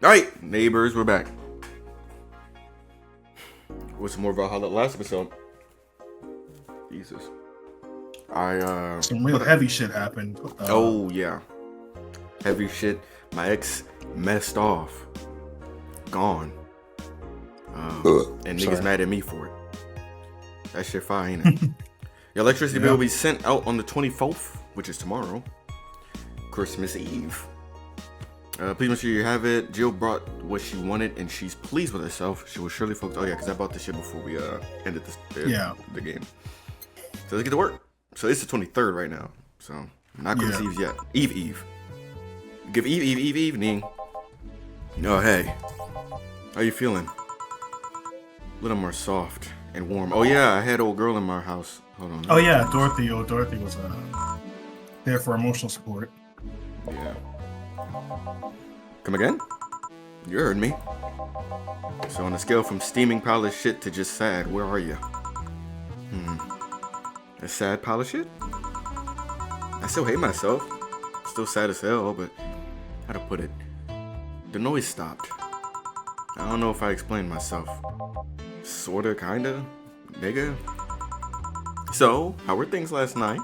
Alright, neighbors, we're back. With some more Valhalla last episode. Jesus. Some real heavy shit happened. Oh, yeah. Heavy shit. My ex messed off. Gone. And niggas mad at me for it. That shit fine, ain't it? Your electricity bill will be sent out on the 24th, which is tomorrow. Christmas Eve. Please make sure you have it. Jill brought what she wanted, and she's pleased with herself. She will surely focus. Oh yeah, because I bought this shit before we ended the game. So let's get to work. So it's the 23rd right now. So not Christmas Eve yet. Eve. Give evening. Oh hey, how you feeling? A little more soft and warm. Oh yeah, I had old girl in my house. Hold on. Oh yeah, Dorothy. Dorothy was there for emotional support. Yeah. Come again? You heard me. So on a scale from steaming pile of shit to just sad, where are you? A sad pile of shit? I still hate myself. Still sad as hell, but how to put it? The noise stopped. I don't know if I explained myself. Sorta, kinda, nigga. So, how were things last night?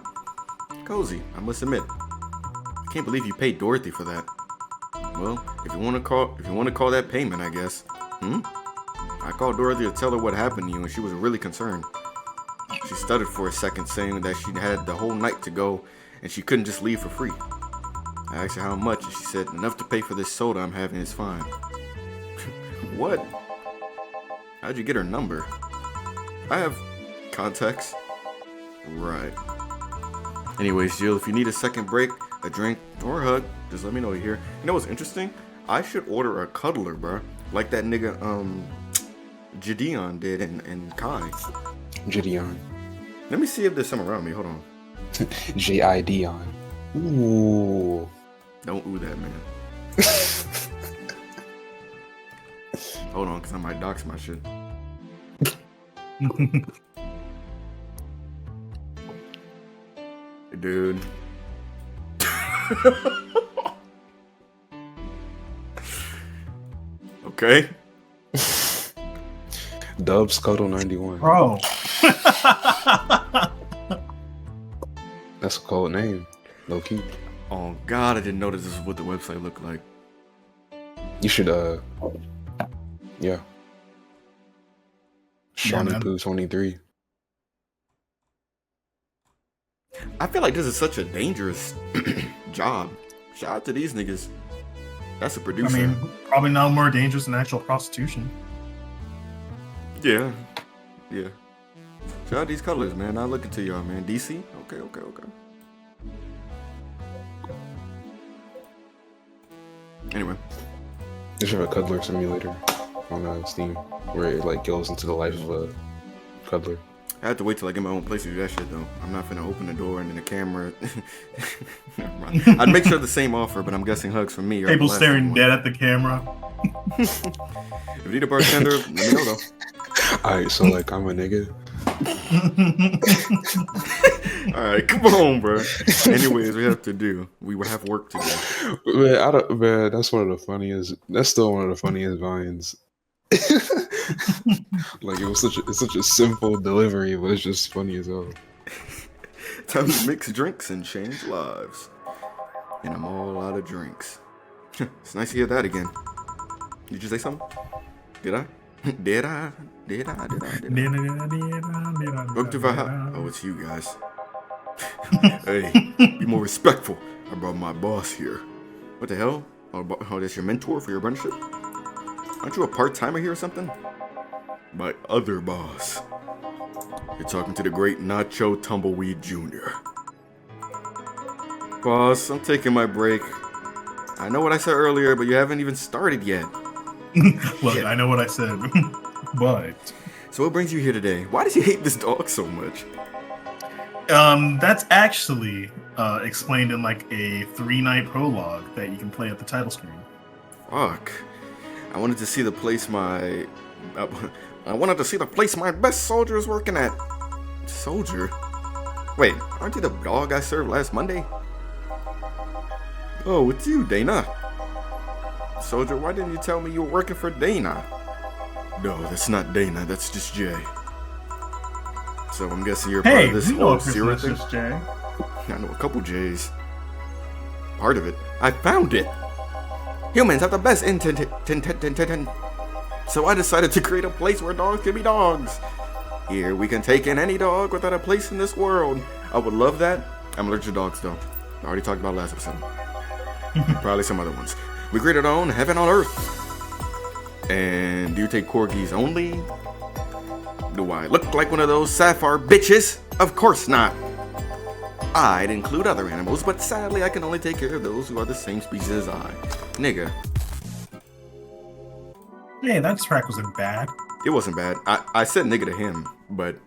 Cozy, I must admit. I can't believe you paid Dorothy for that. Well, if you want to call that payment, I guess. I called Dorothy to tell her what happened to you, and she was really concerned. She stuttered for a second, saying that she had the whole night to go, and she couldn't just leave for free. I asked her how much, and she said, enough to pay for this soda I'm having is fine. What? How'd you get her number? I have contacts. Right. Anyways, Jill, if you need a second break, a drink, or a hug, just let me know you're here. You know what's interesting? I should order a cuddler, bro. Like that nigga, Gideon did in Kai. Gideon. Let me see if there's some around me. Hold on. J-I-D-on. Ooh. Don't ooh that, man. Hold on, because I might dox my shit. Dude. Okay. Dubs Cuddle 91. Bro. That's a cold name. Low key. Oh god, I didn't notice this is what the website looked like. You should yeah. Shawnee Poo 23. I feel like this is such a dangerous job. Shout out to these niggas. That's a producer. I mean, probably no more dangerous than actual prostitution. Yeah. Shout out these colors, man. Not looking to y'all, man. DC? Okay. Anyway. They should have a cuddler simulator on Steam where it like goes into the life of a cuddler. I have to wait till I get my own place to do that shit, though. I'm not finna open the door and then the camera. Never mind. I'd make sure the same offer, but I'm guessing hugs from me. People staring dead at the camera. If you need a bartender, let me know, though. Alright, so like I'm a nigga. Alright, come on, bro. Anyways, we have to do. We have work to do. Man, that's one of the funniest. That's still one of the funniest vines. Like it's such a simple delivery, but it's just funny as hell. Time to mix drinks and change lives. And I'm all out of drinks. It's nice to hear that again. Did you say something? Did I? Did I? Welcome to Valhalla. Oh, it's you guys. Hey, be more respectful. I brought my boss here. What the hell? Oh, that's your mentor for your apprenticeship? Aren't you a part-timer here or something? My other boss. You're talking to the great Nacho Tumbleweed Jr. Boss, I'm taking my break. I know what I said earlier, but you haven't even started yet. Look, I know what I said, but... So what brings you here today? Why does he hate this dog so much? That's actually explained in like a 3-night prologue that you can play at the title screen. Fuck. I wanted to see the place my best soldier is working at. Soldier? Wait, aren't you the dog I served last Monday? Oh, it's you, Dana. Soldier, why didn't you tell me you were working for Dana? No, that's not Dana, that's just Jay. So I'm guessing you're part of this whole Sierra thing? Jay. I know a couple J's. Part of it. I found it! Humans have the best intent. So I decided to create a place where dogs can be dogs. Here, we can take in any dog without a place in this world. I would love that. I'm allergic to dogs, though. I already talked about last episode. Probably some other ones. We created our own heaven on earth. And do you take corgis only? Do I look like one of those sapphire bitches? Of course not. I'd include other animals, but sadly I can only take care of those who are the same species as I. Nigga. Yeah, that track wasn't bad. It wasn't bad. I said nigga to him, but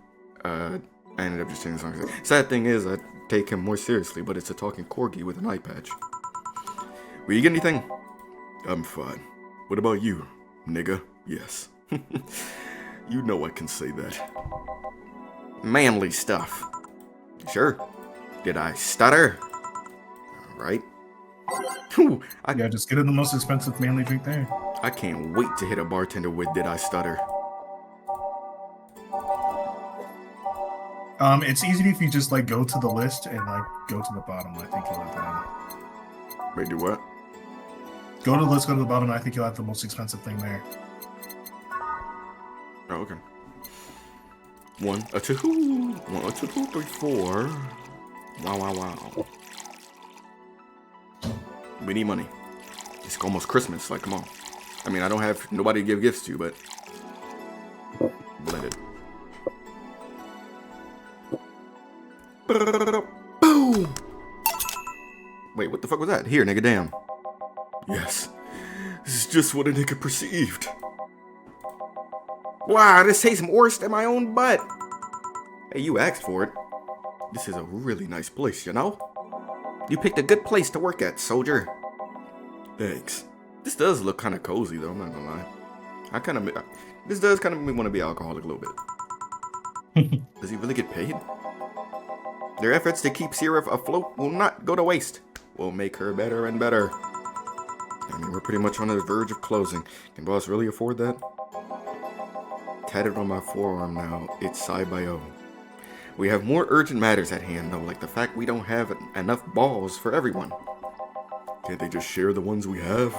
I ended up just changing the song. Sad thing is, I take him more seriously, but it's a talking corgi with an eye patch. Will you get anything? I'm fine. What about you, nigga? Yes. You know I can say that. Manly stuff. Sure. Did I stutter? Alright. Yeah, just get in the most expensive manly drink there. I can't wait to hit a bartender with Did I Stutter. It's easy if you just like go to the list and like go to the bottom. I think you'll have that. Wait, do what? Go to the list, go to the bottom. I think you'll have the most expensive thing there. Oh, okay. 1, 2, 1, 2, 3, 4. Wow. We need money. It's almost Christmas. Like, come on. I mean, I don't have nobody to give gifts to, but blend it. Boom! Wait, what the fuck was that? Here, nigga, damn. Yes. This is just what a nigga perceived. Wow, this tastes worse than my own butt. Hey, you asked for it. This is a really nice place, you know? You picked a good place to work at, soldier. Thanks. This does look kind of cozy, though, I'm not gonna lie. This does kind of make me want to be alcoholic a little bit. Does he really get paid? Their efforts to keep Sierra afloat will not go to waste. We'll make her better and better. I mean, we're pretty much on the verge of closing. Can boss really afford that? Tatted on my forearm now, it's Sai-Bio. We have more urgent matters at hand, though, like the fact we don't have enough balls for everyone. Can't they just share the ones we have?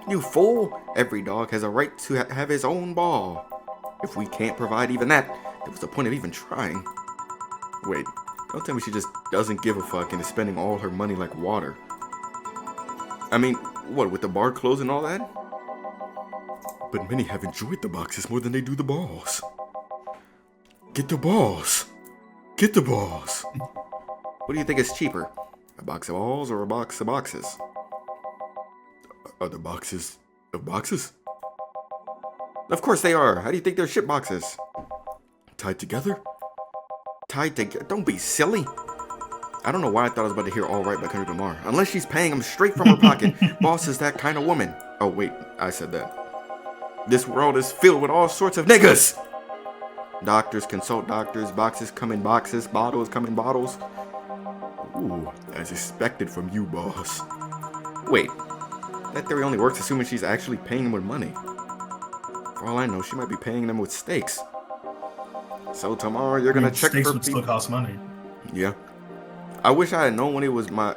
You fool! Every dog has a right to have his own ball. If we can't provide even that, what's the point of even trying? Wait, don't tell me she just doesn't give a fuck and is spending all her money like water. I mean, what, with the bar closed and all that? But many have enjoyed the boxes more than they do the balls. Get the balls. Get the balls. What do you think is cheaper? A box of balls or a box of boxes? Are the boxes of boxes? Of course they are. How do you think they're ship boxes? Tied together? Tied together? Don't be silly. I don't know why I thought I was about to hear All Right by Kendrick Lamar. Unless she's paying him straight from her pocket. Boss is that kind of woman. Oh wait, I said that. This world is filled with all sorts of niggas. Doctors consult doctors, boxes come in boxes, bottles come in bottles. Ooh, as expected from you, boss. Wait, that theory only works assuming she's actually paying them with money. For all I know, she might be paying them with steaks. So tomorrow you're gonna check steaks for would still cost money. Yeah. I wish I had known when it was my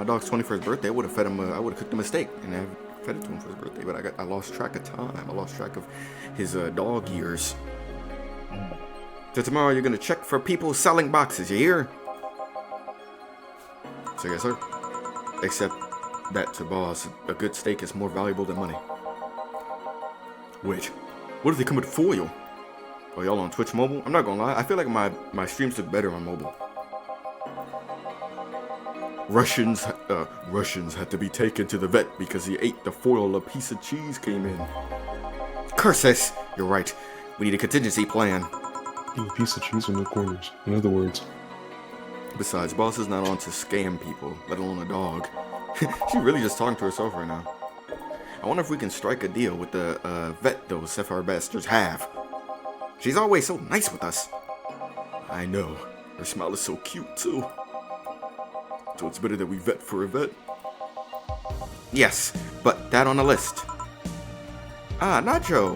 dog's 21st birthday. I would have fed him. I would have cooked him a steak and have fed it to him for his birthday. But I lost track of time. I lost track of his dog years. So tomorrow you're gonna check for people selling boxes. You hear? So yes, sir. Except that to boss, a good steak is more valuable than money. Wait, what if they come with foil? Oh, y'all on Twitch mobile? I'm not gonna lie. I feel like my streams look better on mobile. Russians had to be taken to the vet because he ate the foil a piece of cheese came in. Curses! You're right. We need a contingency plan. A piece of cheese with no corners. In other words. Besides, boss is not on to scam people, let alone a dog. She really just talking to herself right now. I wonder if we can strike a deal with the vet those Sapphire bastards have. She's always so nice with us. I know. Her smile is so cute, too. So it's better that we vet for a vet. Yes, but that on the list. Ah, Nacho.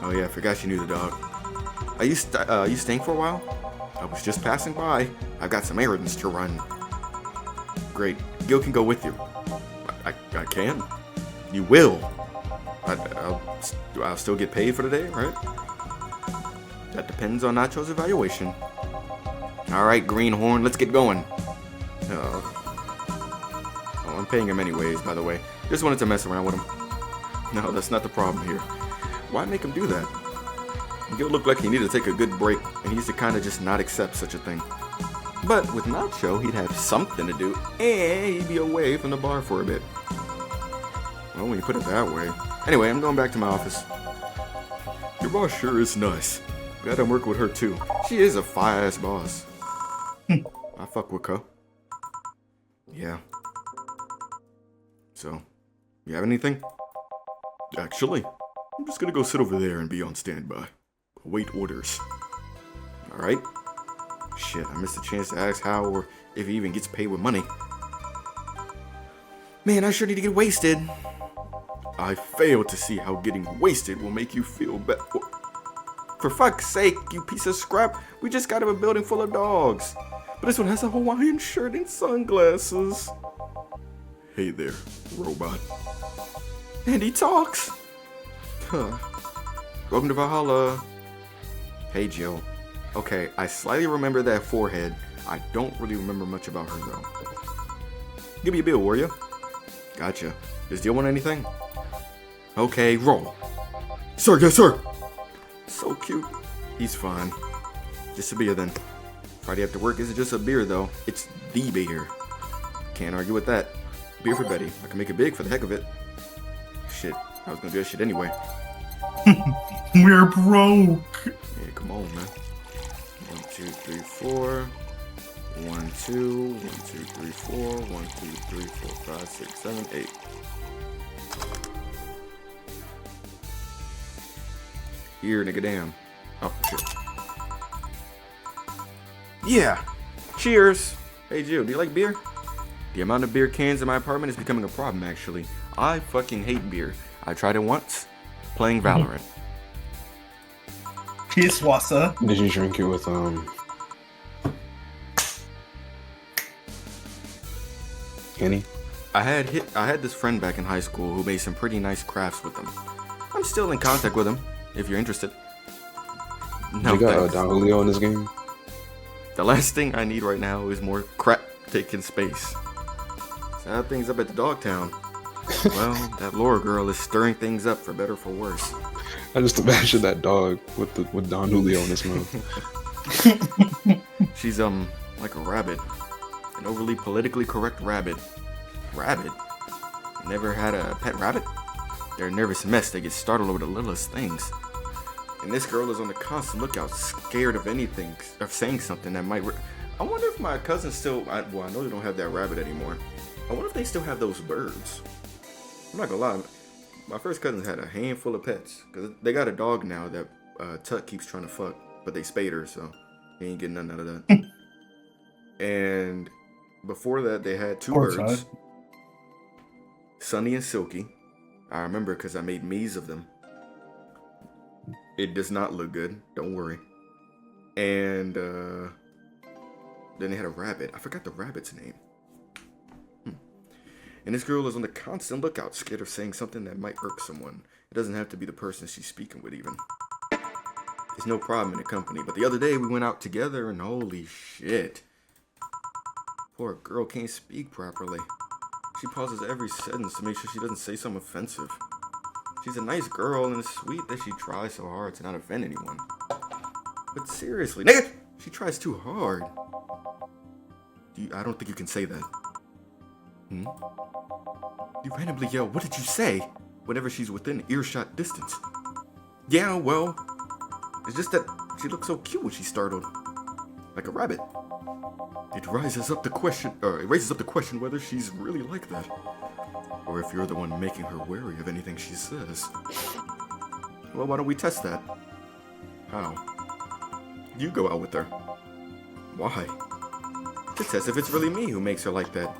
Oh yeah, I forgot you knew the dog. Are you staying for a while? I was just passing by. I've got some errands to run. Great. Gil can go with you. I can. You will. I'll still get paid for the day, right? That depends on Nacho's evaluation. Alright, Greenhorn, let's get going. Oh, I'm paying him anyways, by the way. Just wanted to mess around with him. No, that's not the problem here. Why make him do that? Gil looked like he needed to take a good break, and he used to kind of just not accept such a thing. But with Nacho, he'd have something to do, and he'd be away from the bar for a bit. Well, when you put it that way. Anyway, I'm going back to my office. Your boss sure is nice. Glad I'm working with her too. She is a fire-ass boss. I fuck with her. Yeah. So, you have anything? Actually, I'm just gonna go sit over there and be on standby. Await orders. Alright. Shit, I missed a chance to ask how or if he even gets paid with money. Man, I sure need to get wasted. I fail to see how getting wasted will make you feel better. For fuck's sake, you piece of scrap. We just got him a building full of dogs. But this one has a Hawaiian shirt and sunglasses. Hey there, robot. And he talks. Huh. Welcome to Valhalla. Hey, Jill. Okay, I slightly remember that forehead. I don't really remember much about her, though. Give me a bill, will you? Gotcha. Does Jill want anything? Okay, roll. Sir, yes, sir. So cute. He's fine. Just a beer, then. Friday after work isn't just a beer, though. It's the beer. Can't argue with that. Beer for Betty. I can make it big for the heck of it. Shit. I was gonna do that shit anyway. We're broke. Yeah, come on, man. 1, 2, 3, 4. 1, 2. 1, 2, 3, 4. 1, 2, 3, 4, 5, 6, 7, 8. Here, nigga, damn. Oh, shit. Yeah. Cheers. Hey, Jill, do you like beer? The amount of beer cans in my apartment is becoming a problem, actually. I fucking hate beer. I tried it once, playing Valorant. Cheers, Wassa. Did you drink it with Kenny? I had this friend back in high school who made some pretty nice crafts with them. I'm still in contact with him, if you're interested. No, you got thanks. Don Julio in this game? The last thing I need right now is more crap taking space. Sad things up at the Dogtown. Well, that Laura girl is stirring things up for better or for worse. I just imagine that dog with Don Julio in his mouth. She's like a rabbit. An overly politically correct rabbit. Rabbit? Never had a pet rabbit? They're a nervous mess. They get startled over the littlest things. And this girl is on the constant lookout, scared of anything, of saying something that might... I wonder if my cousins still... I know they don't have that rabbit anymore. I wonder if they still have those birds. I'm not gonna lie. My first cousins had a handful of pets. Because they got a dog now that Tut keeps trying to fuck. But they spayed her, so he ain't getting nothing out of that. And before that, they had two Poor birds. Tut. Sunny and Silky. I remember because I made me's of them. It does not look good. Don't worry. And then they had a rabbit. I forgot the rabbit's name. And this girl is on the constant lookout, scared of saying something that might irk someone. It doesn't have to be the person she's speaking with even. There's no problem in the company. But the other day we went out together and holy shit. Poor girl can't speak properly. She pauses every sentence to make sure she doesn't say something offensive. She's a nice girl and it's sweet that she tries so hard to not offend anyone. But seriously, nigga, she tries too hard. I don't think you can say that. You randomly yell, "What did you say?" whenever she's within earshot distance. Yeah, well, it's just that she looks so cute when she's startled. Like a rabbit. It raises up the question whether she's really like that. Or if you're the one making her wary of anything she says. Well, why don't we test that? How? You go out with her. Why? To test if it's really me who makes her like that.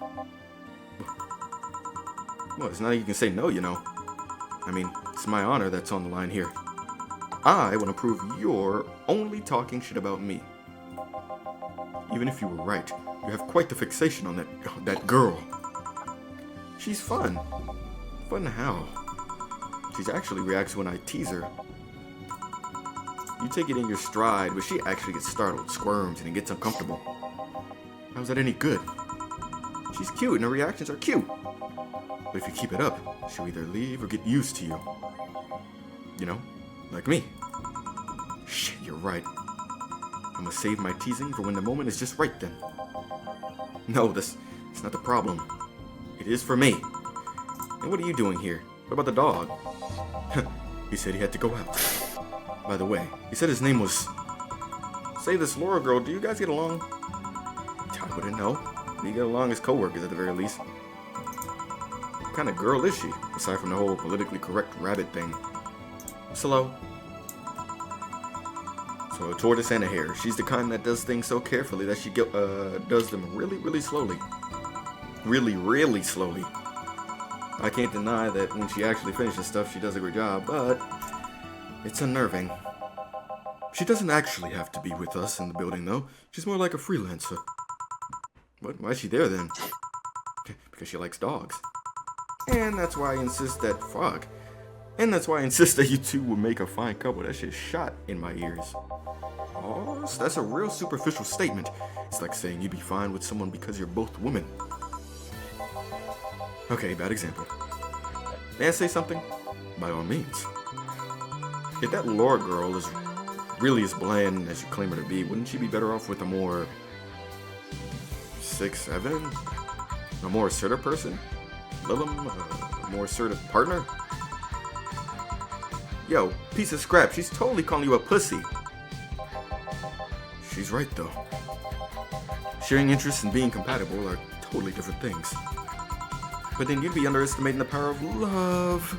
Well, it's not like you can say no, you know. I mean, it's my honor that's on the line here. I want to prove you're only talking shit about me. Even if you were right, you have quite the fixation on that girl. She's fun. Fun how? She actually reacts when I tease her. You take it in your stride, but she actually gets startled, squirms, and gets uncomfortable. How's that any good? She's cute, and her reactions are cute. But if you keep it up, she'll either leave or get used to you. You know, like me. Shit, you're right. I'm gonna save my teasing for when the moment is just right then. No, that's not the problem. It is for me. And what are you doing here? What about the dog? He said he had to go out. By the way, he said his name was... Say, this Laura girl, do you guys get along? I wouldn't know. We get along as co-workers at the very least. What kind of girl is she, aside from the whole politically correct rabbit thing? Slow. So a tortoise and a hare. She's the kind that does things so carefully that she does them really, really slowly. Really, really slowly. I can't deny that when she actually finishes stuff, she does a great job, but it's unnerving. She doesn't actually have to be with us in the building, though. She's more like a freelancer. What? Why is she there, then? Because she likes dogs. And that's why I insist that... Fuck. And that's why I insist that you two will make a fine couple. That shit shot in my ears. Oh, so that's a real superficial statement. It's like saying you'd be fine with someone because you're both women. Okay, bad example. May I say something? By all means. If that Laura girl is really as bland as you claim her to be, wouldn't she be better off with a more 6'7"? A more assertive person? Lilum? A more assertive partner? Yo, piece of scrap, she's totally calling you a pussy. She's right, though. Sharing interests and being compatible are totally different things. But then you'd be underestimating the power of love.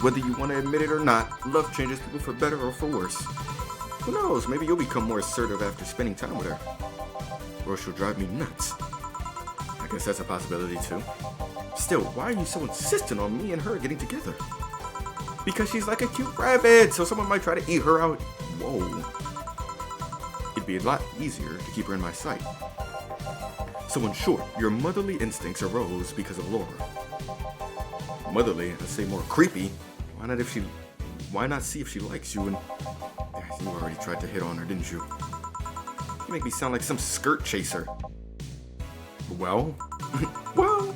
Whether you want to admit it or not, love changes people for better or for worse. Who knows, maybe you'll become more assertive after spending time with her. Or she'll drive me nuts. I guess that's a possibility too. Still, why are you so insistent on me and her getting together? Because she's like a cute rabbit, so someone might try to eat her out. Whoa. It'd be a lot easier to keep her in my sight. So in short, your motherly instincts arose because of Laura. Motherly, I'd say more creepy. Why not see if she likes you? And you already tried to hit on her, didn't you? You make me sound like some skirt chaser. Well, well,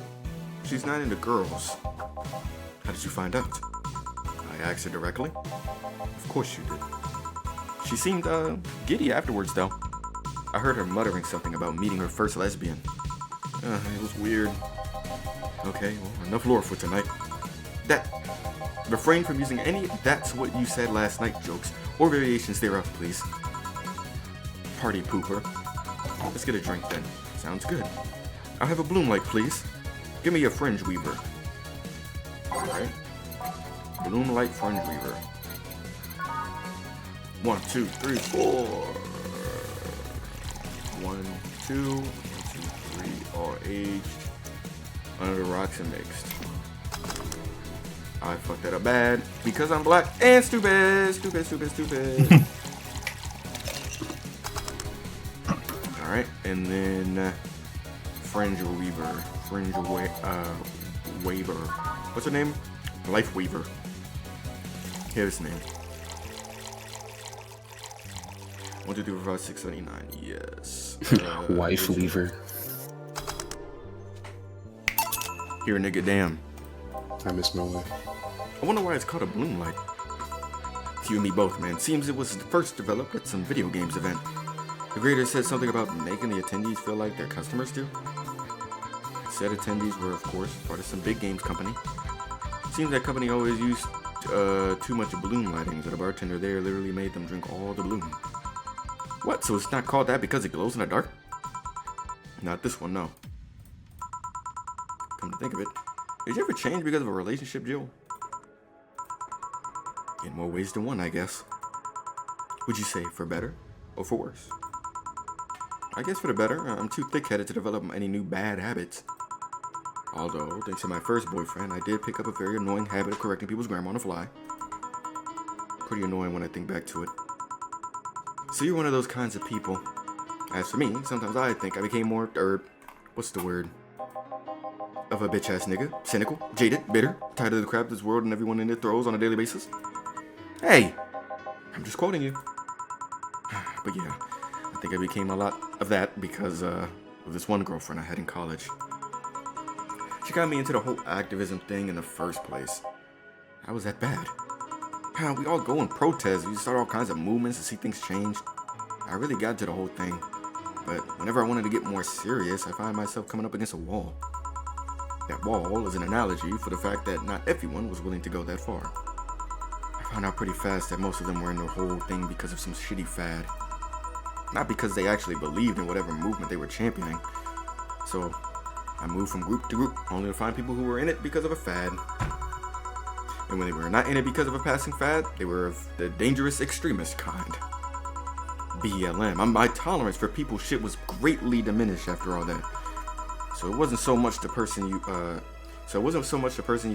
she's not into girls. How did you find out? I asked her directly. Of course you did. She seemed giddy afterwards, though. I heard her muttering something about meeting her first lesbian. It was weird. Okay, well, enough lore for tonight. Refrain from using any "that's what you said last night" jokes or variations thereof, please. Party pooper. Let's get a drink then. Sounds good. I'll have a bloom light, please. Give me a fringe weaver. Alright. Bloom light fringe weaver. 1, 2, 3, 4. 1, 2, 1, 2, 3, all aged. Under the rocks and mixed. I fucked that up bad because I'm black and stupid. Alright, and then Fringe Weaver. Waver. What's her name? Life Weaver. Here's his name. 1, 2, 3, 4, 5, 6, 7, 8, 9. Yes. Wife Weaver. Here, nigga, damn. I miss my wife. I wonder why it's called a bloom light. You and me both, man. Seems it was first developed at some video games event. The creator said something about making the attendees feel like their customers do. Said attendees were, of course, part of some big games company. Seems that company always used too much bloom lighting, so the bartender there literally made them drink all the bloom. What? So it's not called that because it glows in the dark? Not this one, no. Come to think of it, did you ever change because of a relationship, Jill? In more ways than one, I guess. Would you say for better or for worse? I guess for the better. I'm too thick-headed to develop any new bad habits. Although, thanks to my first boyfriend, I did pick up a very annoying habit of correcting people's grammar on the fly. Pretty annoying when I think back to it. So you're one of those kinds of people. As for me, sometimes I think I became more, what's the word? Of a bitch-ass nigga. Cynical, jaded, bitter, tired of the crap this world and everyone in it throws on a daily basis. Hey! I'm just quoting you. But yeah, I think I became a lot of that because of this one girlfriend I had in college. She got me into the whole activism thing in the first place. How was that bad? We all go and protest. We start all kinds of movements to see things change. I really got into the whole thing. But whenever I wanted to get more serious, I find myself coming up against a wall. That wall is an analogy for the fact that not everyone was willing to go that far. I found out pretty fast that most of them were in the whole thing because of some shitty fad. Not because they actually believed in whatever movement they were championing. So I moved from group to group, only to find people who were in it because of a fad. And when they were not in it because of a passing fad, they were of the dangerous extremist kind. BLM. My tolerance for people's shit was greatly diminished after all that. So it wasn't so much the person you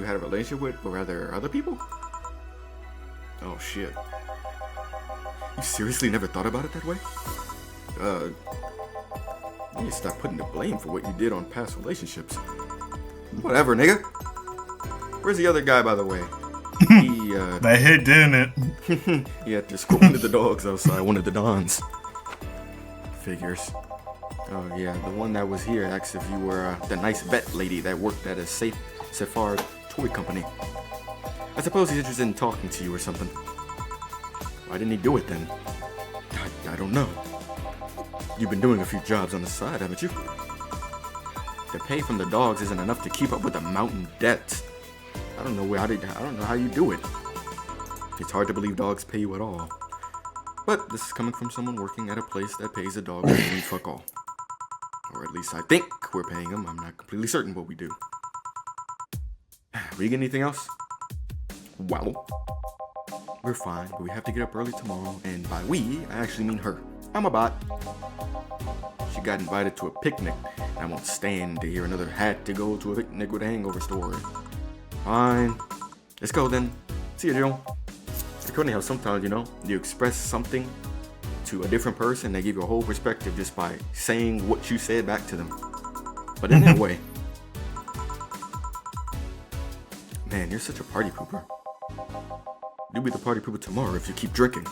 had a relationship with, but rather other people? Oh shit. You seriously never thought about it that way? You need to stop putting the blame for what you did on past relationships. Whatever, nigga. Where's the other guy, by the way? That hit, didn't it? He had to scold the dogs outside one of the Dons. Figures. Oh yeah, the one that was here asked if you were the nice vet lady that worked at a Safar toy company. I suppose he's interested in talking to you or something. Why didn't he do it then? I don't know. You've been doing a few jobs on the side, haven't you? The pay from the dogs isn't enough to keep up with the mountain debts. I don't know how you do it. It's hard to believe dogs pay you at all. But this is coming from someone working at a place that pays a dog doing fuck all. Or at least I think we're paying them. I'm not completely certain what we do. We get anything else? Well, we're fine, but we have to get up early tomorrow. And by we, I actually mean her. I'm a bot. She got invited to a picnic. And I won't stand to hear another hat to go to a picnic with a hangover story. Fine. Let's go then. See you, Joe. It's funny how sometimes, you express something to a different person, they give you a whole perspective just by saying what you said back to them. But in that way. Man, you're such a party pooper. You'll be the party pooper tomorrow if you keep drinking.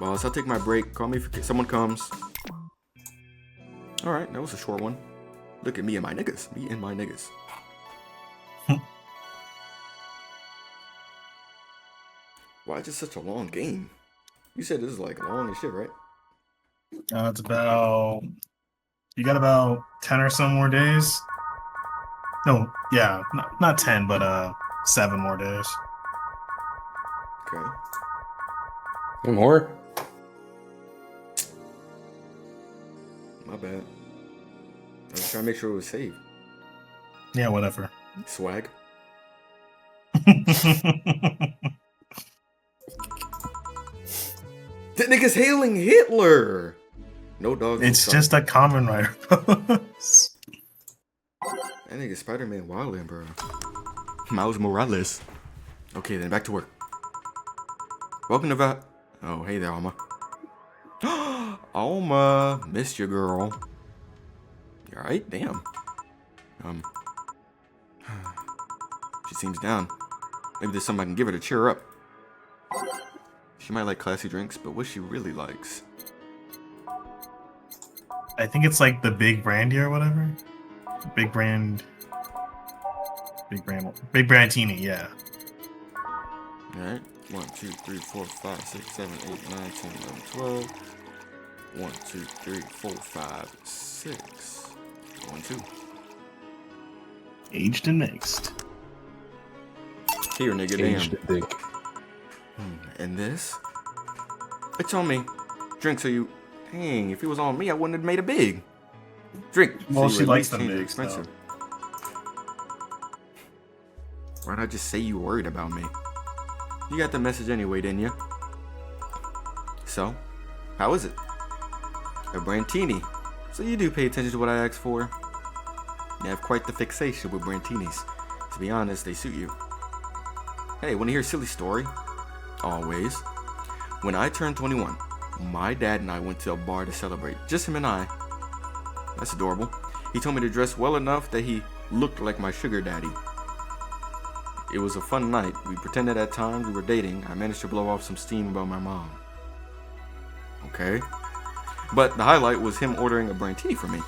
Boss, I'll take my break. Call me if someone comes. Alright, that was a short one. Look at me and my niggas. Me and my niggas. Why is it such a long game? You said this is like long as shit, right? It's about... You got about 10 or so more days. No, yeah, not 10, but 7 more days. Okay. One more? My bad. I was trying to make sure it was saved. Yeah, whatever. Swag. That nigga's hailing Hitler. No dogs. It's just a common writer. That nigga Spider-Man wildin', bro. Miles Morales. Okay, then back to work. Welcome to Oh, hey there, Alma. Alma, missed you, girl. You alright? Damn. She seems down. Maybe there's something I can give her to cheer her up. She might like classy drinks, but what she really likes. I think it's like the Big Brandy or whatever. Big Brandtini, yeah. Alright. 1, 2, 3, 4, 5, 6, 7, 8, 9, 10, 11, 12. 1, 2, 3, 4, 5, 6. 1, 2. Aged and mixed. Here, nigga, Aged damn. and thick. And this? It's on me. Drink so you... Dang, if it was on me, I wouldn't have made a big. Drink. Well, so she at likes least them change the big, expensive. Why'd I just say you worried about me? You got the message anyway, didn't you? So, how is it? A Brantini. So you do pay attention to what I asked for? You have quite the fixation with brantinis. To be honest, they suit you. Hey, wanna hear a silly story? Always. When I turned 21, my dad and I went to a bar to celebrate. Just him and I. That's adorable. He told me to dress well enough that he looked like my sugar daddy. It was a fun night. We pretended at times we were dating. I managed to blow off some steam about my mom. Okay. But the highlight was him ordering a brantini for me.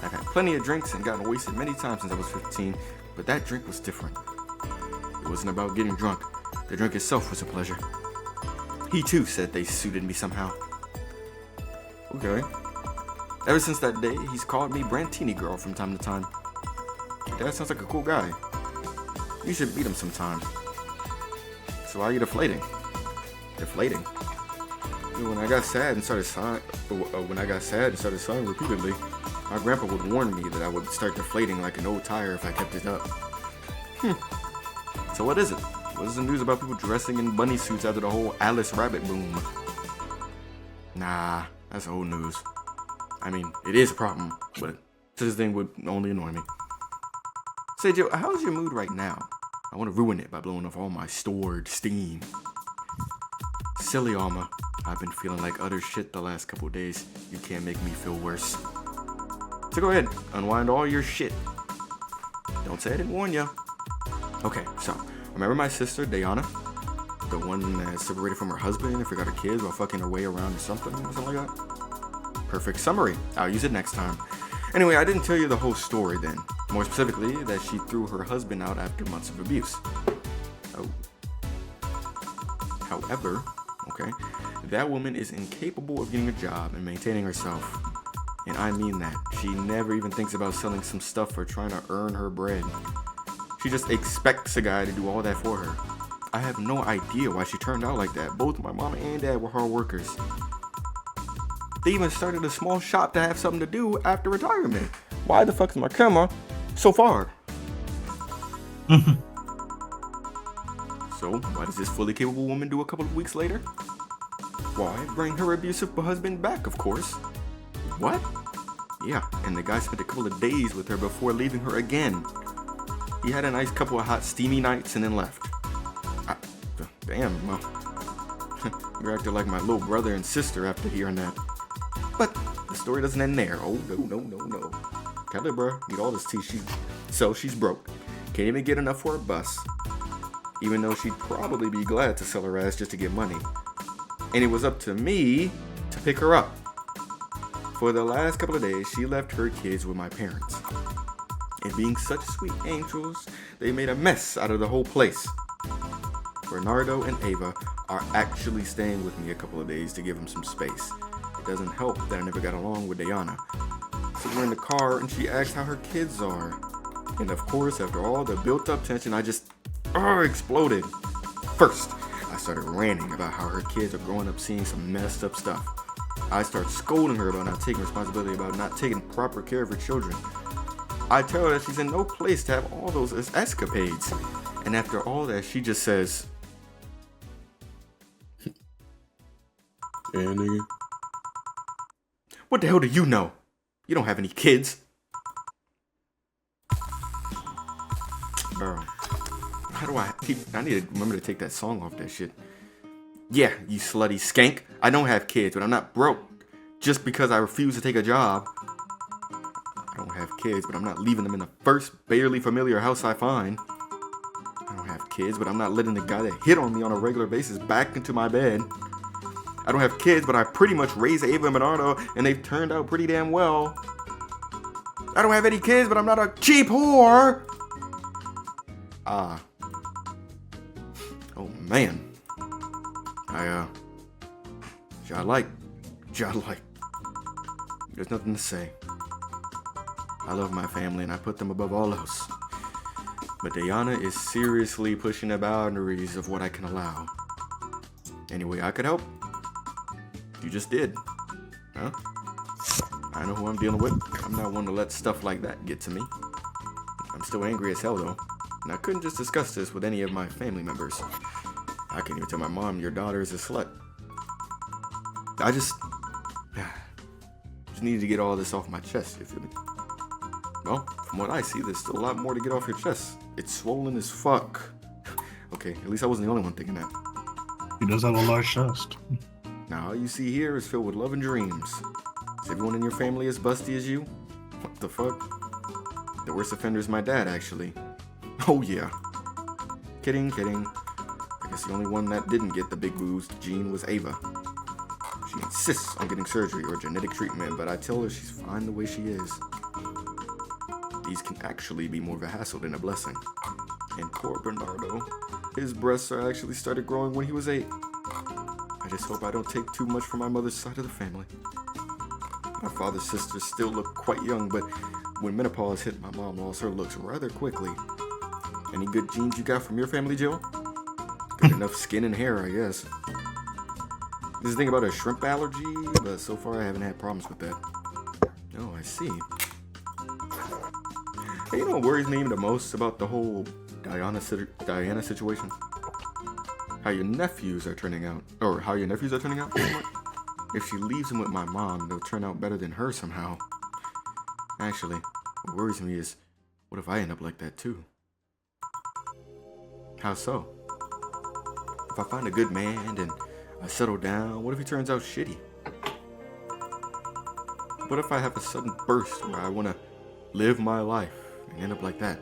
I've had plenty of drinks and gotten wasted many times since I was 15, but that drink was different. It wasn't about getting drunk. The drink itself was a pleasure. He too said they suited me somehow. Okay. Ever since that day, he's called me Brantini Girl from time to time. Dad sounds like a cool guy. You should meet him sometime. So why are you deflating? Deflating? When I got sad and started sighing repeatedly, my grandpa would warn me that I would start deflating like an old tire if I kept it up. So what is it? What is the news about people dressing in bunny suits after the whole Alice Rabbit boom? Nah, that's old news. I mean, it is a problem, but such a thing would only annoy me. Say, Joe, how's your mood right now? I want to ruin it by blowing off all my stored steam. Silly Alma, I've been feeling like utter shit the last couple days. You can't make me feel worse. So go ahead, unwind all your shit. Don't say I didn't warn ya. Okay, so, remember my sister, Diana? The one that separated from her husband and forgot her kids while fucking her way around or something like that? Perfect summary. I'll use it next time. Anyway, I didn't tell you the whole story then. More specifically, that she threw her husband out after months of abuse. Oh. However, okay, that woman is incapable of getting a job and maintaining herself. And I mean that. She never even thinks about selling some stuff or trying to earn her bread. She just expects a guy to do all that for her. I have no idea why she turned out like that. Both my mom and dad were hard workers. They even started a small shop to have something to do after retirement. Why the fuck is my camera so far? So, what does this fully capable woman do a couple of weeks later? Why, bring her abusive husband back, of course. What? Yeah, and the guy spent a couple of days with her before leaving her again. He had a nice couple of hot, steamy nights and then left. Damn, well, you're acting like my little brother and sister after hearing that. But the story doesn't end there. Oh, no. Kelly, bro, need all this tea. She's broke. Can't even get enough for a bus. Even though she'd probably be glad to sell her ass just to get money. And it was up to me to pick her up. For the last couple of days, she left her kids with my parents. And being such sweet angels, they made a mess out of the whole place. Bernardo and Ava are actually staying with me a couple of days to give them some space. It doesn't help that I never got along with Diana. So we're in the car and she asked how her kids are. And of course, after all the built up tension, I just exploded. First, I started ranting about how her kids are growing up seeing some messed up stuff. I start scolding her about not taking responsibility, about not taking proper care of her children. I tell her that she's in no place to have all those escapades. And after all that, she just says, Yeah, nigga. what the hell do you know? You don't have any kids. Bro, how do I need to remember to take that song off that shit. Yeah, you slutty skank. I don't have kids, but I'm not broke. Just because I refuse to take a job. I don't have kids, but I'm not leaving them in the first barely familiar house I find. I don't have kids, but I'm not letting the guy that hit on me on a regular basis back into my bed. I don't have kids, but I pretty much raised Ava and Bernardo, and they've turned out pretty damn well. I don't have any kids, but I'm not a cheap whore. Oh man. Childlike. There's nothing to say. I love my family and I put them above all else. But Diana is seriously pushing the boundaries of what I can allow. Any way I could help? You just did. Huh? I know who I'm dealing with. I'm not one to let stuff like that get to me. I'm still angry as hell though. And I couldn't just discuss this with any of my family members. I can't even tell my mom your daughter is a slut. I just needed to get all this off my chest, you feel me? Well, From what I see, there's still a lot more to get off your chest. It's swollen as fuck. Okay, at least I wasn't the only one thinking that. He does have a large chest. Now, all you see here is filled with love and dreams. Is everyone in your family as busty as you? What the fuck? The worst offender is my dad, actually. Oh, yeah. Kidding. I guess the only one that didn't get the big bruised gene was Ava. She insists on getting surgery or genetic treatment, but I tell her she's fine the way she is. These can actually be more of a hassle than a blessing. And poor Bernardo, his breasts are actually started growing when he was 8. I just hope I don't take too much from my mother's side of the family. My father's sisters still look quite young, but when menopause hit, my mom lost her looks rather quickly. Any good genes you got from your family, Joe? Good enough skin and hair, I guess. This is the thing about a shrimp allergy, but so far I haven't had problems with that. Oh, I see. Hey, you know what worries me the most about the whole Diana situation? How your nephews are turning out. Or how your nephews are turning out? If she leaves them with my mom, they'll turn out better than her somehow. Actually, what worries me is, what if I end up like that too? How so? If I find a good man and I settle down, what if he turns out shitty? What if I have a sudden burst where I want to live my life and end up like that?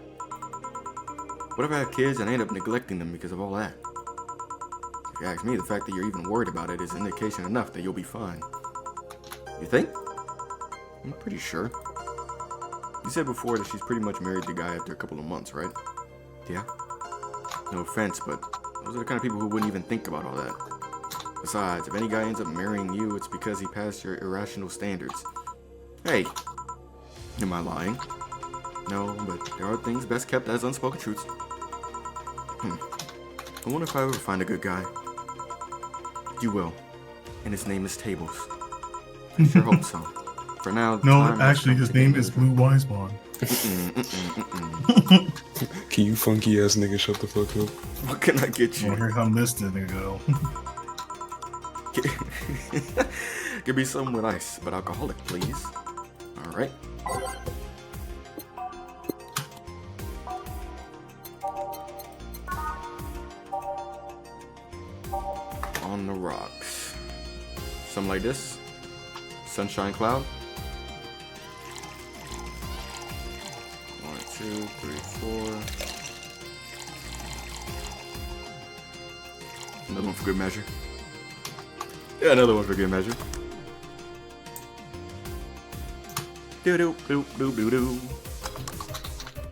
What if I have kids and I end up neglecting them because of all that? If you ask me, the fact that you're even worried about it is indication enough that you'll be fine. You think? I'm pretty sure. You said before that she's pretty much married the guy after a couple of months, right? Yeah? No offense, but those are the kind of people who wouldn't even think about all that. Besides, if any guy ends up marrying you, it's because he passed your irrational standards. Hey, am I lying? No, but there are things best kept as unspoken truths. I wonder if I ever find a good guy. You will. And his name is Tablez. I sure hope so. For now, No, actually, his name is Blue Wisebon. Can you funky ass nigga shut the fuck up? What can I get you? Well, here come this nigga go. Give me some with ice, but alcoholic, please. Alright. On the rocks. Something like this. Sunshine cloud. 1, 2, 3, 4. Another one for good measure. Yeah, another one for good measure. Do do do do do do.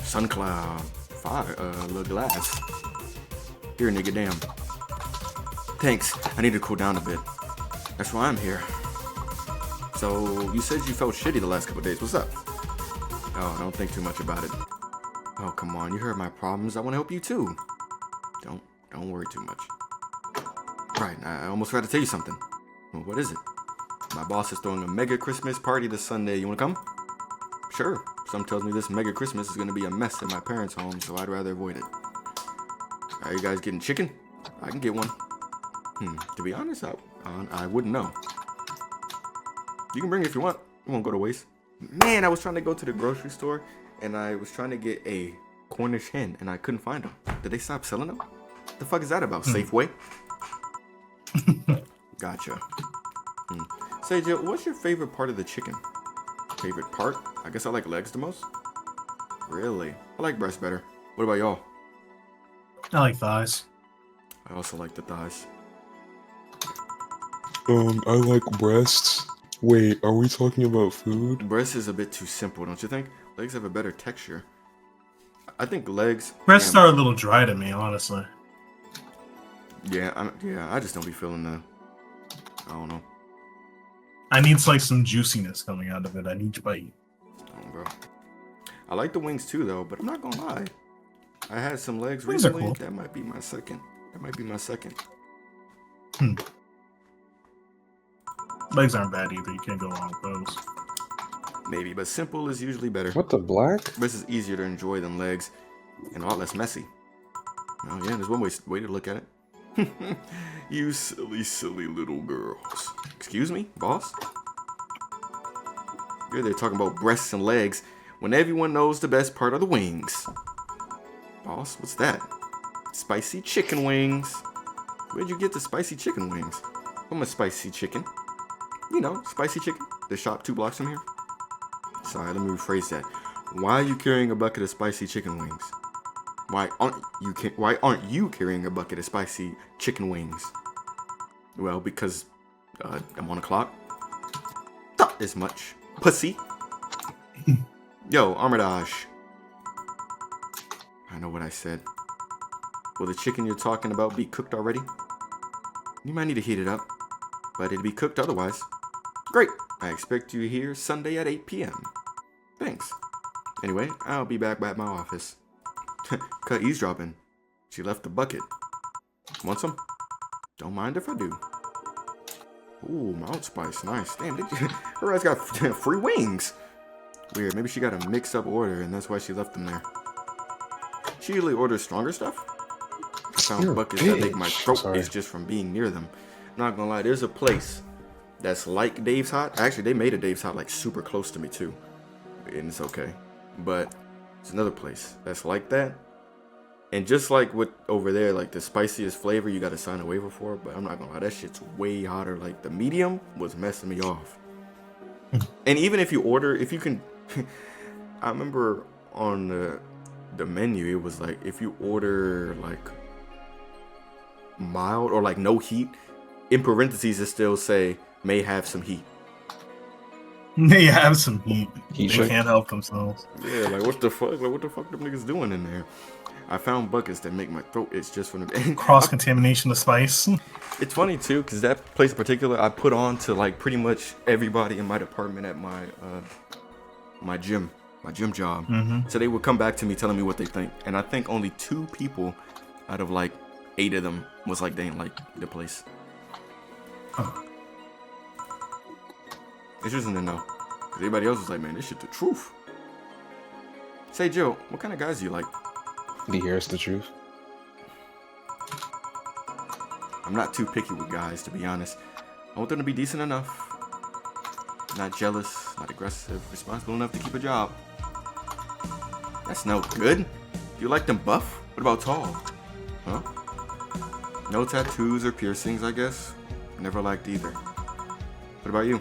Sun cloud. Fire. Little glass. Here, nigga, damn. Thanks. I need to cool down a bit. That's why I'm here. So, you said you felt shitty the last couple days. What's up? Oh, don't think too much about it. Oh, come on. You heard my problems. I want to help you too. Don't worry too much. Right, I almost forgot to tell you something. Well, what is it? My boss is throwing a mega Christmas party this Sunday. You want to come? Sure. Some tells me this mega Christmas is going to be a mess at my parents' home, so I'd rather avoid it. Are you guys getting chicken? I can get one. To be honest, I wouldn't know. You can bring it if you want. It won't go to waste. Man, I was trying to go to the grocery store, and I was trying to get a Cornish hen, and I couldn't find them. Did they stop selling them? What the fuck is that about, Safeway? Gotcha. Say, Jill, what's your favorite part of the chicken? Favorite part? I guess I like legs the most. Really? I like breast better. What about y'all? I like thighs. I also like the thighs. I like breasts. Wait, are we talking about food? Breast is a bit too simple, don't you think? Legs have a better texture. I think legs... Breasts are a little dry to me, honestly. Yeah, I just don't be feeling the... I don't know. I need like some juiciness coming out of it at each bite. Oh, bro. I like the wings too, though, but I'm not gonna lie. I had some legs Wings are recently. cool. That might be my second. Legs aren't bad either. You can't go wrong with those. Maybe, but simple is usually better. What the black? This is easier to enjoy than legs, and a lot less messy. Oh yeah, there's one way to look at it. You silly little girls. Excuse me, boss? You're there talking about breasts and legs when everyone knows the best part of the wings. Boss, what's that? Spicy chicken wings. Where'd you get the spicy chicken wings? I'm a spicy chicken. You know, spicy chicken. The shop 2 blocks from here. Sorry, let me rephrase that. Why are you carrying a bucket of spicy chicken wings? Why aren't you carrying a bucket of spicy chicken wings? Well, because I'm on a clock. Thought as much. Pussy. Yo, Armitage. I know what I said. Will the chicken you're talking about be cooked already? You might need to heat it up, but it'll be cooked otherwise. Great. I expect you here Sunday at 8 p.m. Thanks. Anyway, I'll be back at my office. Cut eavesdropping. She left the bucket. Want some? Don't mind if I do. Ooh, mild spice. Nice. Damn, her ass got free wings. Weird. Maybe she got a mixed-up order, and that's why she left them there. She usually orders stronger stuff. I found buckets that make my throat itch just from being near them. Not gonna lie, there's a place that's like Dave's Hot. Actually, they made a Dave's Hot like super close to me too, and it's okay. But it's another place that's like that, and just like with over there, like the spiciest flavor you gotta sign a waiver for. But I'm not gonna lie, that shit's way hotter. Like the medium was messing me off. And even if you order, if you can, I remember on the menu it was like if you order like mild or like no heat, in parentheses it still say may have some heat. They have some heat. They check. can't help themselves. Yeah, like what the fuck? Like what the fuck them niggas doing in there? I found buckets that make my throat itch just from the Cross-contamination of spice. It's funny too, cause that place in particular I put on to like pretty much everybody in my department at my my gym job. So they would come back to me telling me what they think, and I think only 2 people out of like 8 of them was like they didn't like the place. Oh. It's just in the know, cause everybody else was like, man, this shit the truth. Say, Joe, what kind of guys do you like? The here's the truth. I'm not too picky with guys, to be honest. I want them to be decent enough, not jealous, not aggressive, responsible enough to keep a job. That's no good. Do you like them buff? What about tall? Huh? No tattoos or piercings, I guess. Never liked either. What about you?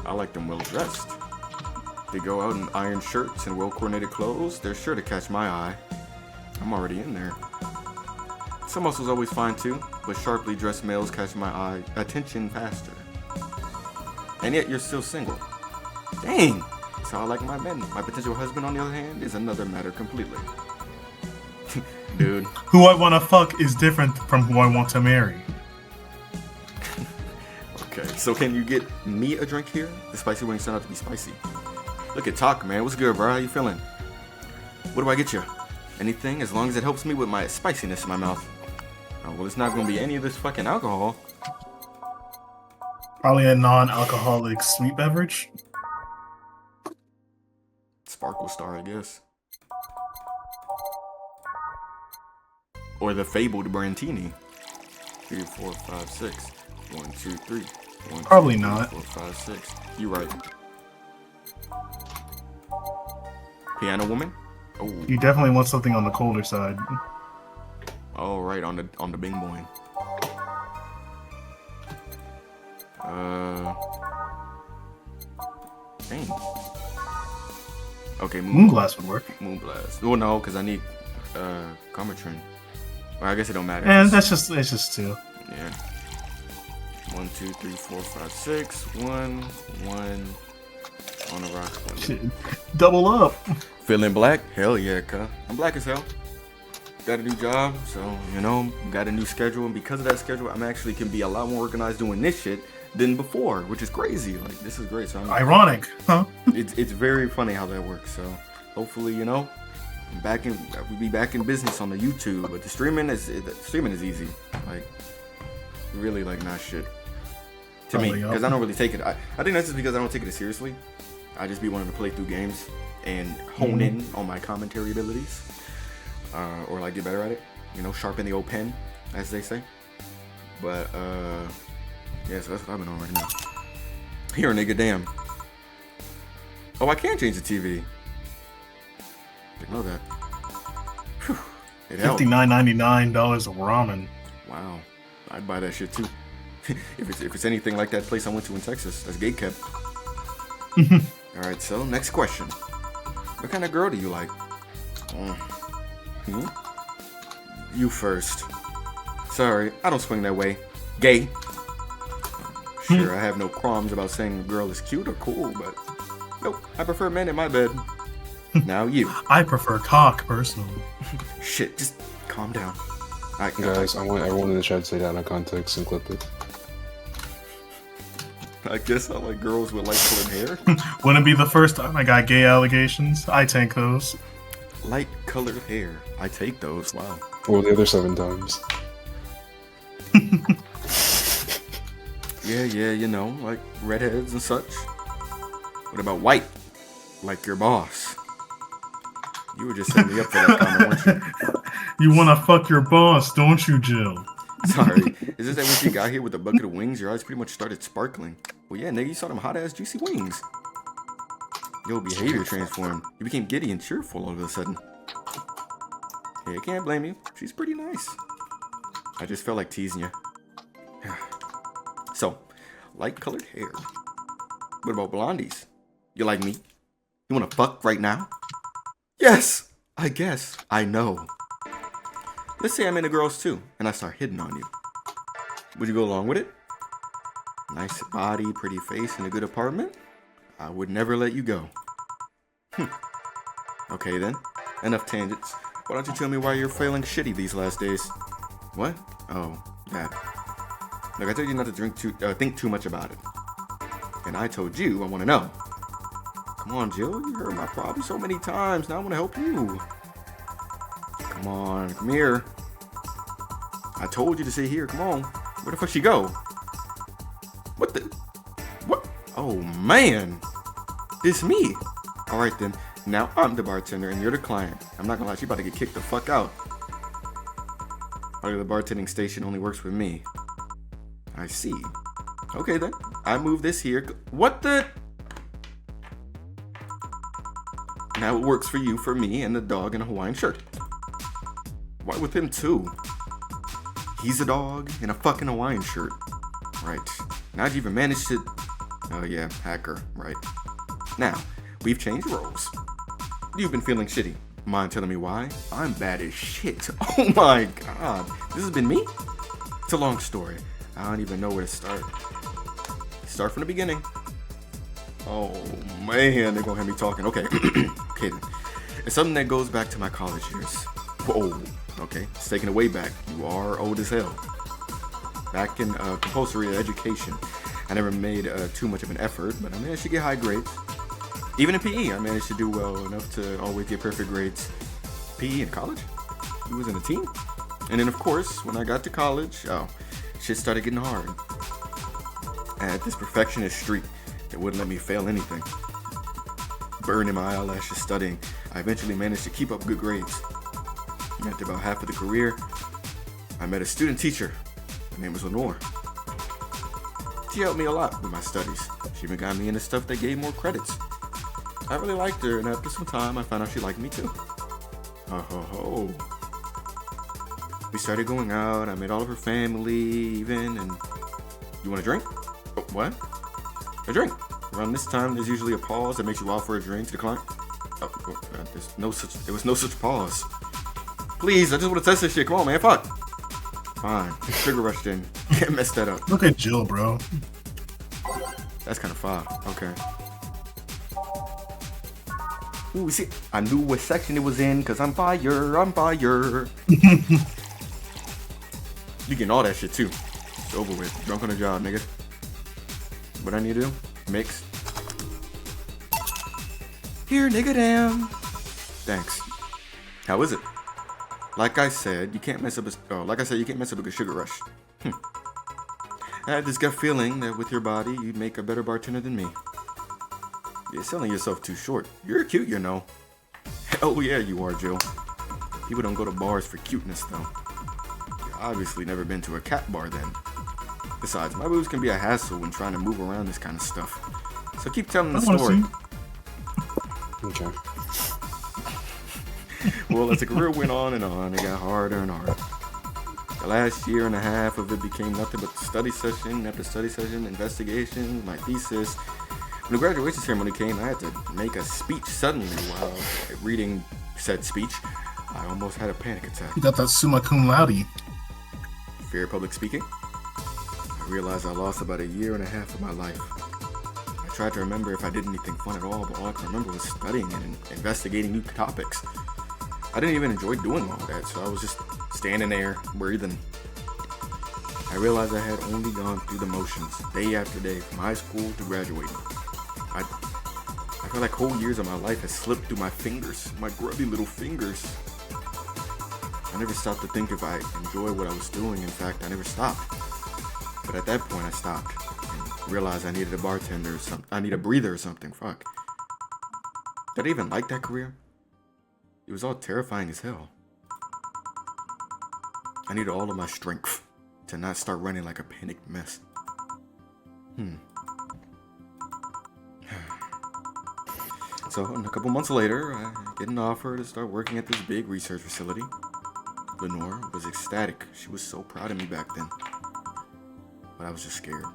I like them well dressed. They go out in iron shirts and well coordinated clothes. They're sure to catch my eye. I'm already in there. Some muscles always fine too, but sharply dressed males catch my attention faster. And yet you're still single. Dang! That's how I like my men. My potential husband, on the other hand, is another matter completely. Dude. Who I want to fuck is different from who I want to marry. Okay, so can you get me a drink here? The spicy wings turn out to be spicy. Look at Talk, man. What's good, bro? How you feeling? What do I get you? Anything, as long as it helps me with my spiciness in my mouth. Oh, well, it's not going to be any of this fucking alcohol. Probably a non-alcoholic sweet beverage. Sparkle Star, I guess. Or the fabled Brantini. 3, 4, 5, 6. 1, 2, 3. 1, Probably 2, 3, not. 4, 5, 6. You right. Piano Woman? Oh. You definitely want something on the colder side. Oh, right, on the Bing Boing. Dang. Okay, Moonglass would work. Moonblast. Oh no, because I need Comatrin. Well, I guess it don't matter. And it's just 2. Yeah. 1, 2, 3, 4, 5, 6. 1, 1. On the rock. Shit. Double up. Feeling black? Hell yeah, cuh. I'm black as hell. Got a new job, so, you know, got a new schedule, and because of that schedule, I'm actually can be a lot more organized doing this shit than before, which is crazy. Like, this is great. So I'm ironic, huh? It's very funny how that works. So hopefully, you know, we'll be back in business on the YouTube, but the streaming is easy. Like, really, like, not shit to me, because I don't really take it. I think that's just because I don't take it as seriously. I just be wanting to play through games and hone in on my commentary abilities, or like get better at it. You know, sharpen the old pen, as they say. But yeah, so that's what I've been on right now. Here, nigga, damn. Oh, I can change the TV. Didn't know that. Whew. It helped. $59.99 of ramen. Wow. I'd buy that shit too. if it's anything like that place I went to in Texas, that's gate kept. Alright, so next question. What kind of girl do you like? You first. Sorry, I don't swing that way. Gay. Sure, I have no qualms about saying a girl is cute or cool, but nope, I prefer men in my bed. Now you. I prefer cock, personally. Shit, just calm down. Guys, I want everyone in the chat to say that out of context and clip it. I guess I like girls with light colored hair. Wouldn't be the first time I got gay allegations. I take those. Light colored hair. I take those. Wow. Or the other 7 times. Yeah, you know, like redheads and such. What about white? Like your boss. You were just setting me up for that comment, weren't you? You wanna fuck your boss, don't you, Jill? Sorry. Is this that when you got here with a bucket of wings, your eyes pretty much started sparkling? Well, yeah, nigga, you saw them hot-ass juicy wings. Your behavior transformed. You became giddy and cheerful all of a sudden. Hey, I can't blame you. She's pretty nice. I just felt like teasing you. So, light-colored hair. What about blondies? You like me? You wanna fuck right now? Yes! I guess. I know. Let's say I'm into girls too, and I start hitting on you. Would you go along with it? Nice body, pretty face, and a good apartment? I would never let you go. Okay then, enough tangents. Why don't you tell me why you're feeling shitty these last days? What? Oh, that. Look, I told you not to think too much about it. And I told you I want to know. Come on, Jill, you heard my problem so many times. Now I want to help you. Come on, come here. I told you to sit here. Come on. Where the fuck she go? What the? What? Oh, man. It's me. All right, then. Now I'm the bartender and you're the client. I'm not gonna lie, she about to get kicked the fuck out. The bartending station only works with me. I see. Okay, then. I move this here. What the? Now it works for you, for me, and the dog in a Hawaiian shirt. Why with him too? He's a dog in a fucking Hawaiian shirt. Right. How'd you even manage to... Oh yeah, hacker. Right. Now, we've changed roles. You've been feeling shitty. Mind telling me why? I'm bad as shit. Oh my god. This has been me? It's a long story. I don't even know where to start. Start from the beginning. Oh man, they're gonna have me talking. Okay. Okay then. It's something that goes back to my college years. Whoa. Okay, it's taken it way back. You are old as hell. Back in compulsory education, I never made too much of an effort, but I managed to get high grades. Even in PE, I managed to do well enough to always get perfect grades. PE in college? He was in a team. And then of course, when I got to college, shit started getting hard. I had this perfectionist streak that wouldn't let me fail anything. Burning my eyelashes studying, I eventually managed to keep up good grades. And after about half of the career, I met a student teacher. Her name was Lenore. She helped me a lot with my studies. She even got me into stuff that gave more credits. I really liked her, and after some time, I found out she liked me too. Oh. We started going out. I met all of her family, even, and you want a drink? Oh, what? A drink. Around this time, there's usually a pause that makes you offer a drink to the client. Oh, there was no such pause. Please, I just want to test this shit. Come on, man. Fuck. Fine. Sugar rushed in. Can't mess that up. Look at Jill, bro. That's kind of fire. Okay. Ooh, see, I knew what section it was in, cause I'm fire. You getting all that shit too. It's over with. Drunk on the job, nigga. What I need to do? Mix. Here, nigga, damn. Thanks. How is it? Like I said, you can't mess up a good sugar rush. I had this gut feeling that with your body, you'd make a better bartender than me. You're selling yourself too short. You're cute, you know. Hell yeah, you are, Jill. People don't go to bars for cuteness, though. You've obviously never been to a cat bar, then. Besides, my boobs can be a hassle when trying to move around this kind of stuff. So keep telling the story. Okay. Well, as the career went on, it got harder and harder. The last year and a half of it became nothing but study session after study session, investigations, my thesis. When the graduation ceremony came, I had to make a speech suddenly while reading said speech. I almost had a panic attack. You got that summa cum laude. Fear of public speaking. I realized I lost about a year and a half of my life. I tried to remember if I did anything fun at all, but all I could remember was studying and investigating new topics. I didn't even enjoy doing all that, so I was just standing there, breathing. I realized I had only gone through the motions, day after day, from high school to graduating. I felt like whole years of my life had slipped through my fingers, my grubby little fingers. I never stopped to think if I enjoyed what I was doing. In fact, I never stopped. But at that point, I stopped and realized I needed a bartender or something. I need a breather or something. Fuck. Did I even like that career? It was all terrifying as hell. I needed all of my strength to not start running like a panicked mess. So, a couple months later, I get an offer to start working at this big research facility. Lenore was ecstatic. She was so proud of me back then. But I was just scared.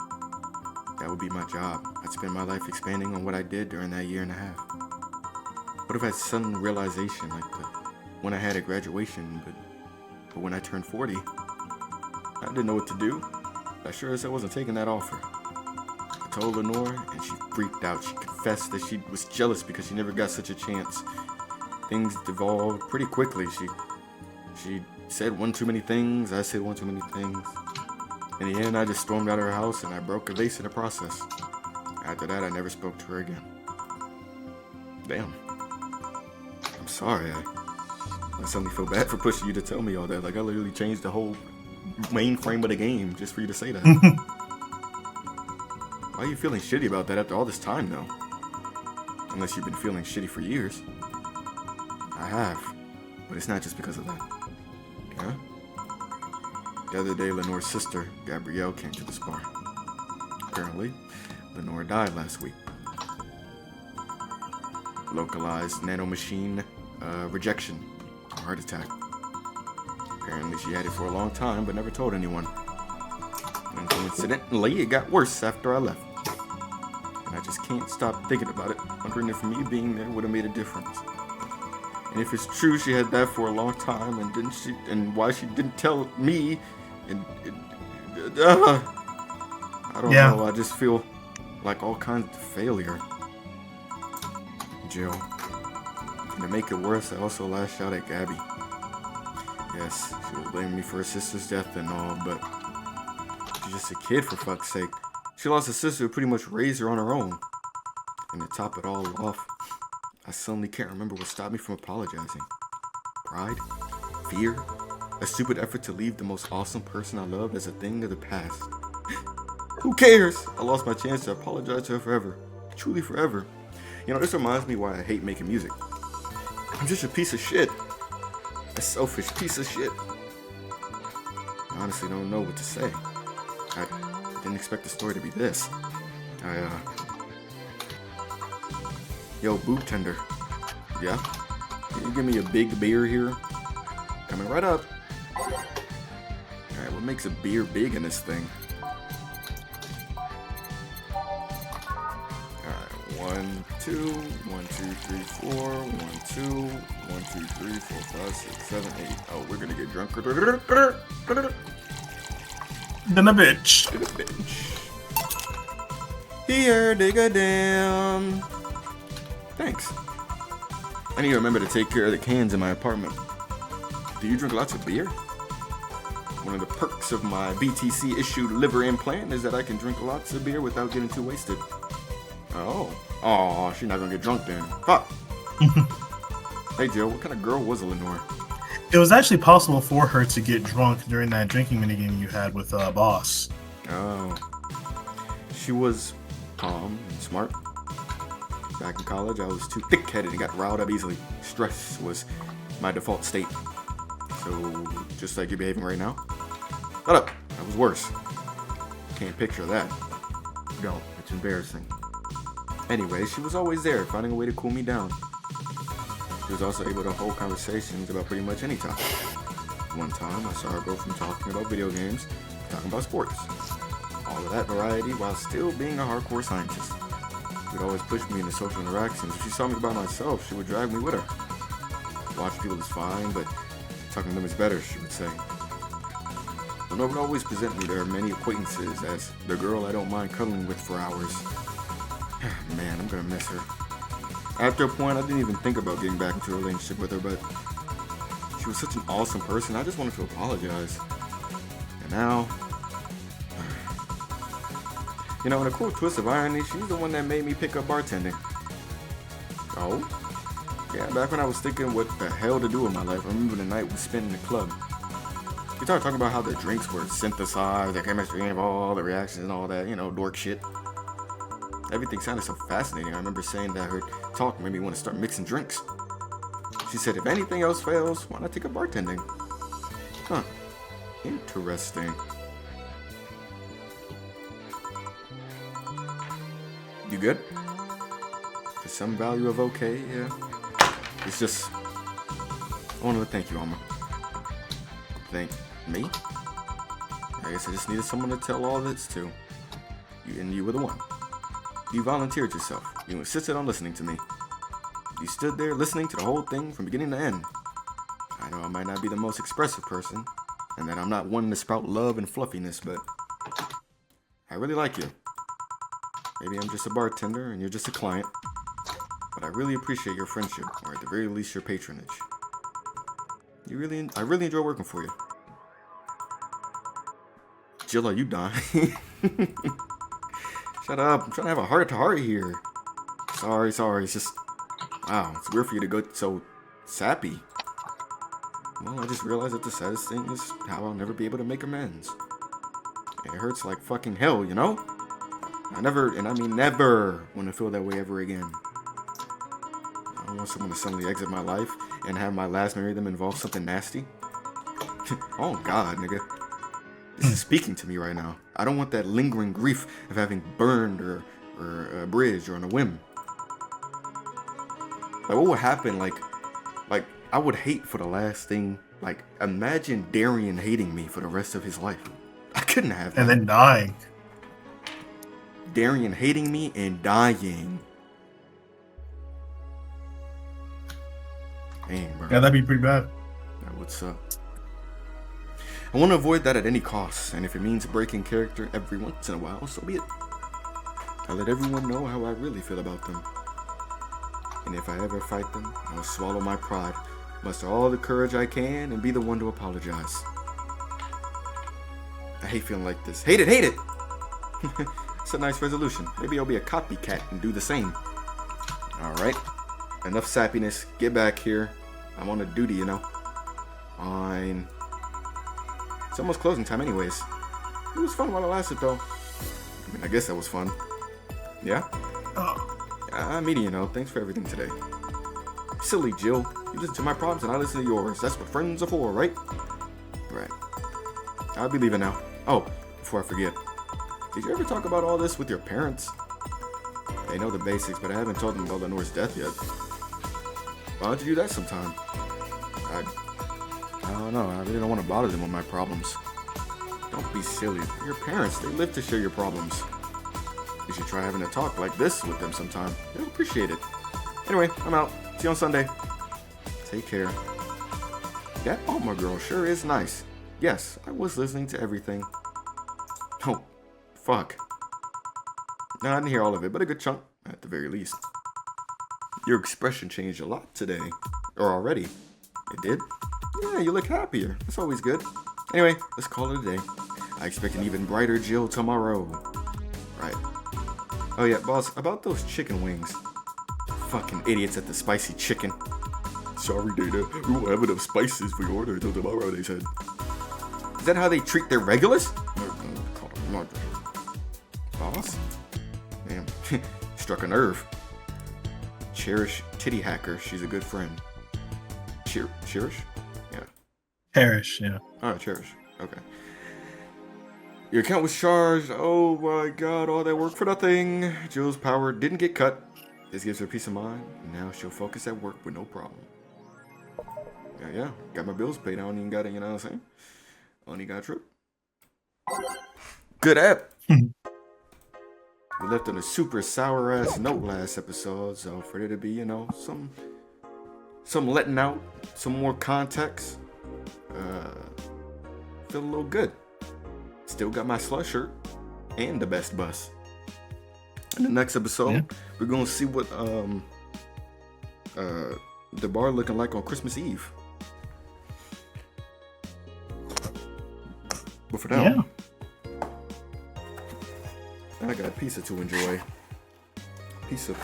That would be my job. I'd spend my life expanding on what I did during that year and a half. What if I had sudden realization like the one I had at graduation, but when I turned 40, I didn't know what to do. I sure as I wasn't taking that offer. I told Lenore, and she freaked out. She confessed that she was jealous because she never got such a chance. Things devolved pretty quickly. She said one too many things. I said one too many things. In the end, I just stormed out of her house and I broke a vase in the process. After that, I never spoke to her again. Damn. I'm sorry. I suddenly feel bad for pushing you to tell me all that. Like, I literally changed the whole mainframe of the game just for you to say that. Why are you feeling shitty about that after all this time, though? Unless you've been feeling shitty for years. I have. But it's not just because of that. Huh? The other day, Lenore's sister, Gabrielle, came to this bar. Apparently, Lenore died last week. Localized nanomachine rejection. A heart attack. Apparently, she had it for a long time, but never told anyone. And coincidentally, it got worse after I left. And I just can't stop thinking about it, wondering if me being there would have made a difference. And if it's true she had that for a long time, and why she didn't tell me, I don't know, I just feel like all kinds of failure. Jill. And to make it worse, I also lashed out at Gabby. Yes, she was blaming me for her sister's death and all, but she's just a kid, for fuck's sake. She lost a sister who pretty much raised her on her own. And to top it all off, I suddenly can't remember what stopped me from apologizing. Pride? Fear? A stupid effort to leave the most awesome person I loved as a thing of the past. Who cares? I lost my chance to apologize to her forever. Truly forever. You know, this reminds me why I hate making music. I'm just a piece of shit. A selfish piece of shit. I honestly don't know what to say. I didn't expect the story to be this. Yo, boob tender. Yeah? Can you give me a big beer here? Coming right up. Alright, what makes a beer big in this thing? Alright, 1, 2, 1, 2, 3, 4, 1, 2, 1, 2, 3, 4, 5, 6, 7, 8. Oh, we're gonna get drunk. Then a bitch. Here, dig a damn. Thanks. I need to remember to take care of the cans in my apartment. Do you drink lots of beer? One of the perks of my BTC issued liver implant is that I can drink lots of beer without getting too wasted. Oh, she's not gonna get drunk then. Fuck. Hey Joe, what kind of girl was Lenore? It was actually possible for her to get drunk during that drinking minigame you had with Boss. Oh. She was calm and smart. Back in college, I was too thick-headed and got riled up easily. Stress was my default state. So, just like you're behaving right now? Shut up. That was worse. Can't picture that. No, it's embarrassing. Anyway, she was always there, finding a way to cool me down. She was also able to hold conversations about pretty much any topic. One time, I saw her go from talking about video games to talking about sports. All of that variety while still being a hardcore scientist. She would always push me into social interactions. If she saw me by myself, she would drag me with her. Watching people is fine, but talking to them is better, she would say. Lenore would always present me to her many acquaintances as the girl I don't mind cuddling with for hours. Man, I'm gonna miss her. After a point, I didn't even think about getting back into a relationship with her, but she was such an awesome person, I just wanted to apologize. And now, in a cool twist of irony, she's the one that made me pick up bartending. Oh? Yeah, back when I was thinking what the hell to do with my life, I remember the night we spent in the club. We started talking about how the drinks were synthesized, the chemistry involved, the reactions and all that, dork shit. Everything sounded so fascinating. I remember saying that her talk made me want to start mixing drinks. She said, if anything else fails, why not take up bartending? Huh. Interesting. You good? There's some value of okay, yeah. It's just, I wanted to thank you, Alma. Thank me? I guess I just needed someone to tell all this to. You were the one. You volunteered yourself. You insisted on listening to me. You stood there listening to the whole thing from beginning to end. I know I might not be the most expressive person, and that I'm not one to sprout love and fluffiness, but I really like you. Maybe I'm just a bartender and you're just a client, but I really appreciate your friendship, or at the very least your patronage. I really enjoy working for you. Jill, are you dying? Shut up, I'm trying to have a heart-to-heart here. Sorry, it's just, wow, it's weird for you to go so sappy. Well, I just realized that the saddest thing is how I'll never be able to make amends. It hurts like fucking hell, I never, and I mean never, want to feel that way ever again. I don't want someone to suddenly exit my life and have my last memory of them involve something nasty. Oh God, nigga. This is speaking to me right now. I don't want that lingering grief of having burned or a bridge or on a whim. Like, what would happen, like, I would hate for the last thing, like, imagine Darian hating me for the rest of his life. I couldn't have that. And then dying. Darian hating me and dying. Dang, bro. Yeah, that'd be pretty bad. That would suck. I want to avoid that at any cost, and if it means breaking character every once in a while, so be it. I let everyone know how I really feel about them. And if I ever fight them, I'll swallow my pride, muster all the courage I can, and be the one to apologize. I hate feeling like this. Hate it! It's a nice resolution. Maybe I'll be a copycat and do the same. Alright. Enough sappiness. Get back here. I'm on a duty, Fine. It's almost closing time anyways. It was fun while it lasted, though. I mean, I guess that was fun. Yeah? Meeting, thanks for everything today. Silly Jill. You listen to my problems and I listen to yours. That's what friends are for, right? Right. I'll be leaving now. Oh, before I forget. Did you ever talk about all this with your parents? They know the basics, but I haven't told them about Lenore's death yet. Why don't you do that sometime? I don't know. I really don't want to bother them with my problems. Don't be silly. They're your parents. They live to share your problems. You should try having a talk like this with them sometime. They'll appreciate it. Anyway, I'm out. See you on Sunday. Take care. That Alma girl sure is nice. Yes, I was listening to everything. Oh, fuck. No, I didn't hear all of it, but a good chunk, at the very least. Your expression changed a lot today. Or already. It did? Yeah, you look happier. That's always good. Anyway, let's call it a day. I expect an even brighter Jill tomorrow. Right. Oh yeah, boss, about those chicken wings. Fucking idiots at the spicy chicken. Sorry, Data. We won't have enough spices for your order until tomorrow, they said. Is that how they treat their regulars? Boss? Damn. Struck a nerve. Cherish Titty Hacker. She's a good friend. Cherish? Yeah. Perish, yeah. Oh, Cherish. Okay. Your account was charged. Oh my god, all that work for nothing. Jill's power didn't get cut. This gives her peace of mind, and now she'll focus at work with no problem. Yeah. Got my bills paid. I don't even got it, you know what I'm saying? Only got a trip. Good app. We left on a super sour ass note last episode, so for there to be, some letting out, some more context, feel a little good. Still got my slush shirt and the best bus. In the next episode, we're gonna see what the bar looking like on Christmas Eve. But for now, I got a pizza to enjoy. Pizza.